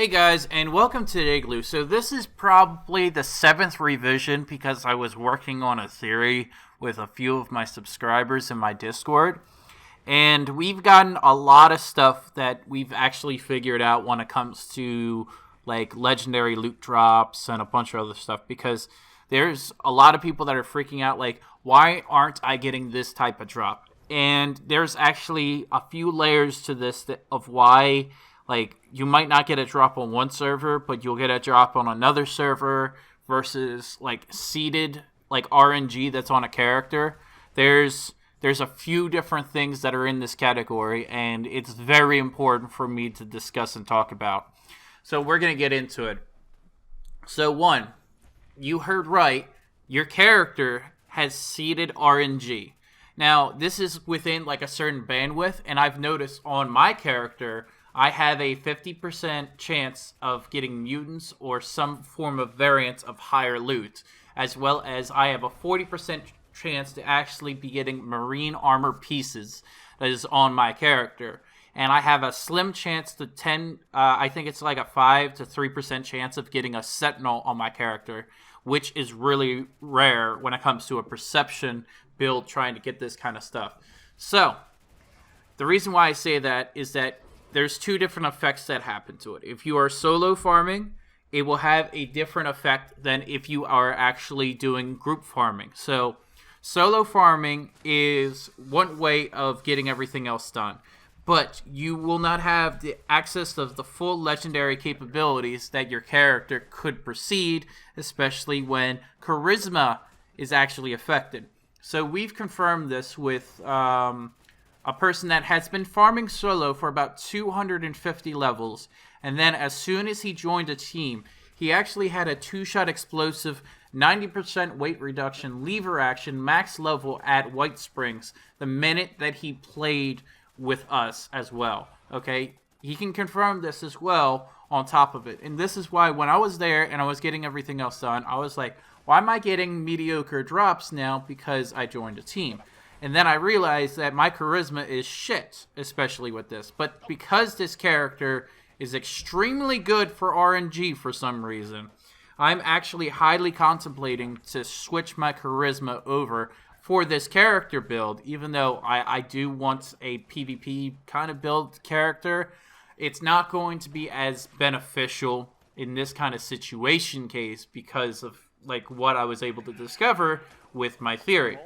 Hey guys, and welcome to Igloo. So this is probably the 7th revision because I was working on a theory with a few of my subscribers in my Discord. And we've gotten a lot of stuff that we've actually figured out when it comes to like legendary loot drops and a bunch of other stuff, because there's a lot of people that are freaking out like, why aren't I getting this type of drop? And there's actually a few layers to this of why. Like, you might not get a drop on one server, but you'll get a drop on another server versus, like, seeded, like, RNG that's on a character. There's a few different things that are in this category, and it's very important for me to discuss and talk about. So we're going to get into it. So, one, you heard right. Your character has seeded RNG. Now, this is within, like, a certain bandwidth, and I've noticed on my character, I have a 50% chance of getting mutants or some form of variant of higher loot, as well as I have a 40% chance to actually be getting marine armor pieces that is on my character. And I have a slim chance to I think it's like a 5 to 3% chance of getting a sentinel on my character, which is really rare when it comes to a perception build trying to get this kind of stuff. So, the reason why I say that is that there's two different effects that happen to it. If you are solo farming, it will have a different effect than if you are actually doing group farming. So, solo farming is one way of getting everything else done, but you will not have the access of the full legendary capabilities that your character could proceed, especially when charisma is actually affected. So we've confirmed this with a person that has been farming solo for about 250 levels, and then as soon as he joined a team, he actually had a 2-shot explosive, 90% weight reduction, lever action, max level at White Springs the minute that he played with us as well. Okay, he can confirm this as well on top of it, and this is why when I was there and I was getting everything else done, I was like, why am I getting mediocre drops now? Because I joined a team. And then I realized that my charisma is shit, especially with this. But because this character is extremely good for RNG for some reason, I'm actually highly contemplating to switch my charisma over for this character build. Even though I do want a PvP kind of build character, it's not going to be as beneficial in this kind of situation case because of like what I was able to discover with my theory.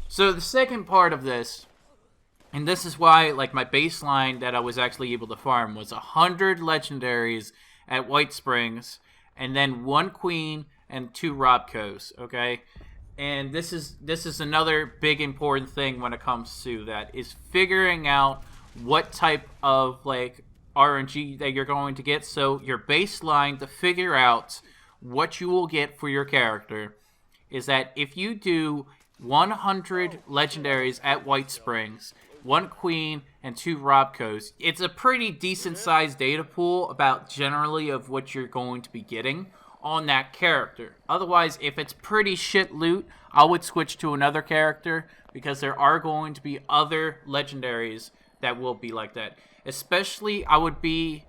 So the second part of this, and this is why like my baseline that I was actually able to farm was 100 legendaries at White Springs, and then 1 queen and 2 Robcos, okay? And this is another big important thing when it comes to that, is figuring out what type of like RNG that you're going to get. So your baseline to figure out what you will get for your character is that if you do 100 legendaries at White Springs, 1 queen, and 2 Robcos, it's a pretty decent sized data pool about generally of what you're going to be getting on that character. Otherwise, if it's pretty shit loot, I would switch to another character because there are going to be other legendaries that will be like that. Especially, I would be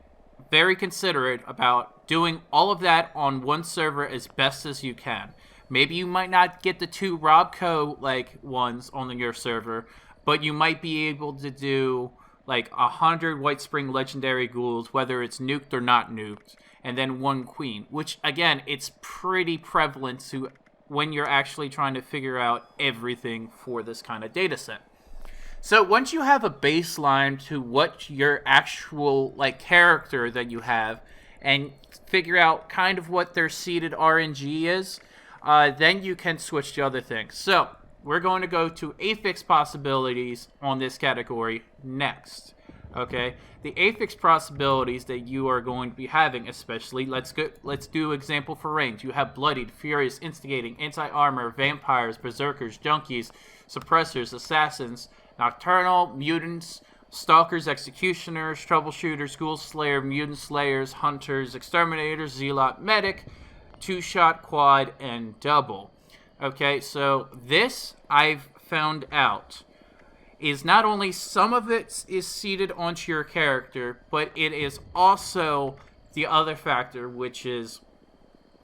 very considerate about doing all of that on one server as best as you can. Maybe you might not get the 2 Robco like ones on your server, but you might be able to do like 100 White Spring legendary ghouls, whether it's nuked or not nuked, and then 1 queen, which again, it's pretty prevalent to when you're actually trying to figure out everything for this kind of data set. So once you have a baseline to what your actual like character that you have, and figure out kind of what their seeded RNG is, then you can switch to other things. So we're going to go to affix possibilities on this category next. Okay, the affix possibilities that you are going to be having, especially let's do example for range. You have bloodied, furious, instigating, anti-armor, vampires, berserkers, junkies, suppressors, assassins, nocturnal, mutants, stalkers, executioners, troubleshooters, ghoul slayer, mutant slayers, hunters, exterminators, zealot, medic, 2-shot, quad, and double. Okay, so this I've found out is not only some of it is seeded onto your character, but it is also the other factor, which is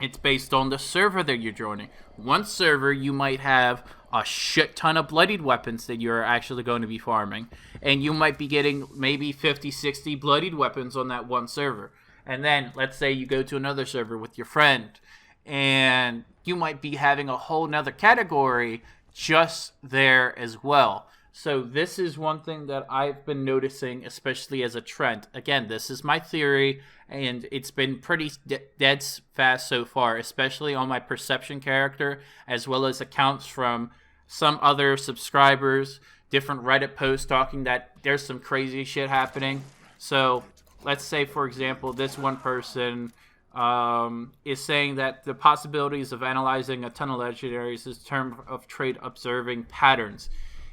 it's based on the server that you're joining. One server, you might have a shit ton of bloodied weapons that you're actually going to be farming. And you might be getting maybe 50, 60 bloodied weapons on that one server. And then, let's say you go to another server with your friend, and you might be having a whole nother category just there as well. So this is one thing that I've been noticing, especially as a trend. Again, this is my theory, and it's been pretty dead fast so far, especially on my Perception character, as well as accounts from some other subscribers, different Reddit posts talking that there's some crazy shit happening. So let's say, for example, this one person is saying that the possibilities of analyzing a ton of legendaries is a term of trade observing patterns.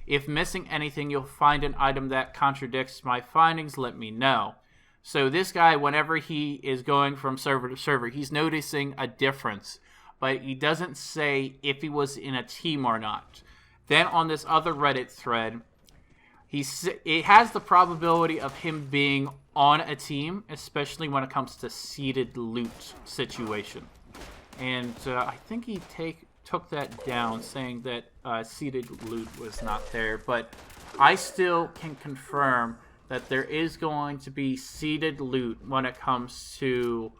If missing anything, you'll find an item that contradicts my findings, let me know. So this guy, whenever he is going from server to server, he's noticing a difference, but he doesn't say if he was in a team or not. Then on this other Reddit thread, it has the probability of him being on a team, especially when it comes to seeded loot situation. And I think he took that down, saying that seeded loot was not there, but I still can confirm that there is going to be seeded loot when it comes to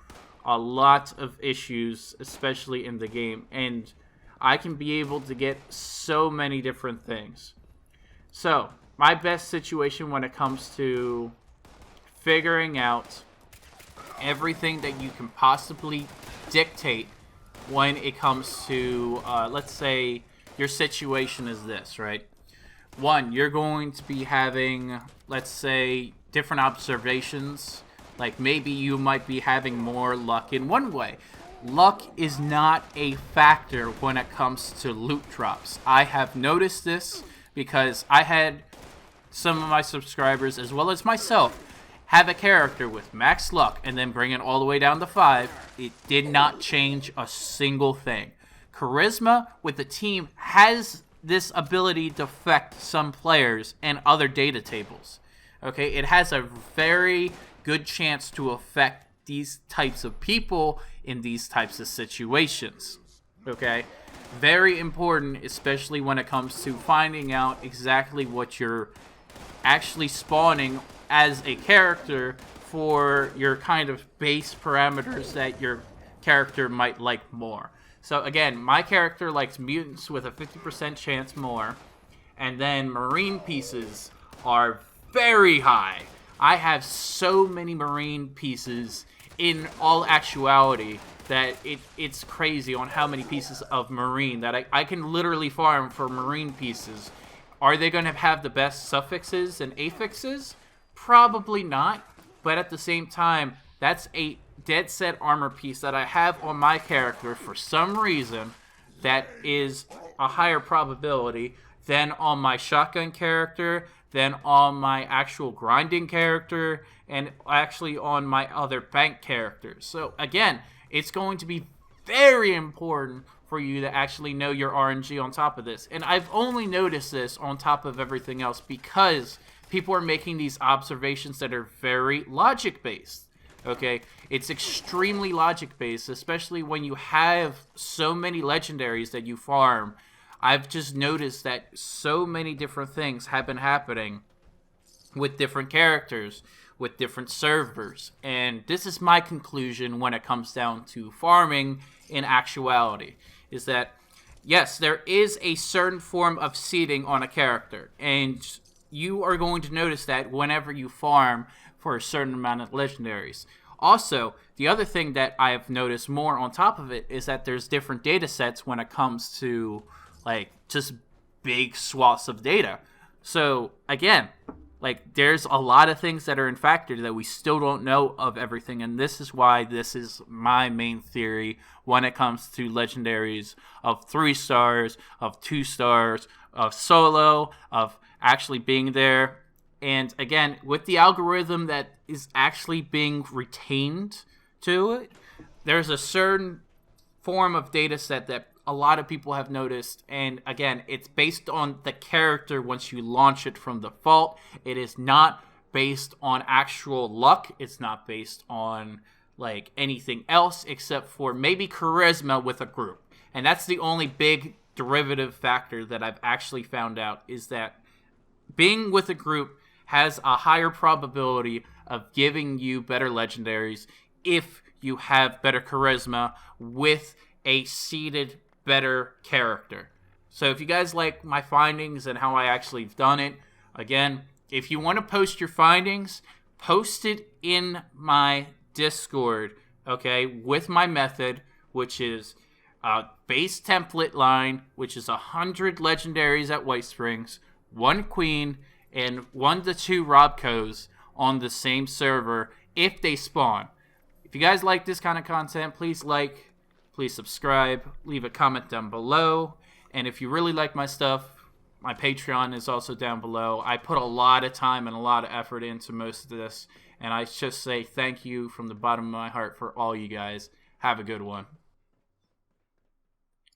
a lot of issues, especially in the game, and I can be able to get so many different things. So my best situation when it comes to figuring out everything that you can possibly dictate when it comes to, let's say your situation is this, right? One, you're going to be having, let's say, different observations. Like maybe you might be having more luck in one way. Luck is not a factor when it comes to loot drops. I have noticed this because I had some of my subscribers, as well as myself, have a character with max luck and then bring it all the way down to 5. It did not change a single thing. Charisma with the team has this ability to affect some players and other data tables. Okay, it has a very good chance to affect these types of people in these types of situations. Okay, very important, especially when it comes to finding out exactly what you're actually spawning as a character for your kind of base parameters that your character might like more. So again, my character likes mutants with a 50% chance more, and then marine pieces are very high. I have so many marine pieces in all actuality that it's crazy on how many pieces of marine that I can literally farm for marine pieces. Are they going to have the best suffixes and affixes? Probably not, but at the same time, that's a dead set armor piece that I have on my character for some reason that is a higher probability than on my shotgun character, than on my actual grinding character, and actually on my other bank characters. So again, it's going to be very important for you to actually know your RNG on top of this. And I've only noticed this on top of everything else because people are making these observations that are very logic-based. Okay, it's extremely logic-based, especially when you have so many legendaries that you farm. I've just noticed that so many different things have been happening with different characters, with different servers. And this is my conclusion when it comes down to farming in actuality, is that, yes, there is a certain form of seeding on a character, and you are going to notice that whenever you farm for a certain amount of legendaries. Also, the other thing that I have noticed more on top of it is that there's different data sets when it comes to, like, just big swaths of data. So, again, like, there's a lot of things that are in factor that we still don't know of everything, and this is why this is my main theory when it comes to legendaries of 3 stars, of 2 stars, of solo, of actually being there. And again, with the algorithm that is actually being retained to it, there's a certain form of data set that a lot of people have noticed. And again, it's based on the character once you launch it from default. It is not based on actual luck. It's not based on, like anything else except for maybe charisma with a group. And that's the only big derivative factor that I've actually found out, is that being with a group has a higher probability of giving you better legendaries if you have better charisma with a seeded better character. So if you guys like my findings and how I actually have done it, again, if you want to post your findings, post it in my Discord, okay, with my method, which is base template line, which is 100 legendaries at White Springs, 1 queen, and 1 to 2 Robcos on the same server if they spawn. If you guys like this kind of content, please like, please subscribe, leave a comment down below. And if you really like my stuff, my Patreon is also down below. I put a lot of time and a lot of effort into most of this, and I just say thank you from the bottom of my heart for all you guys. Have a good one.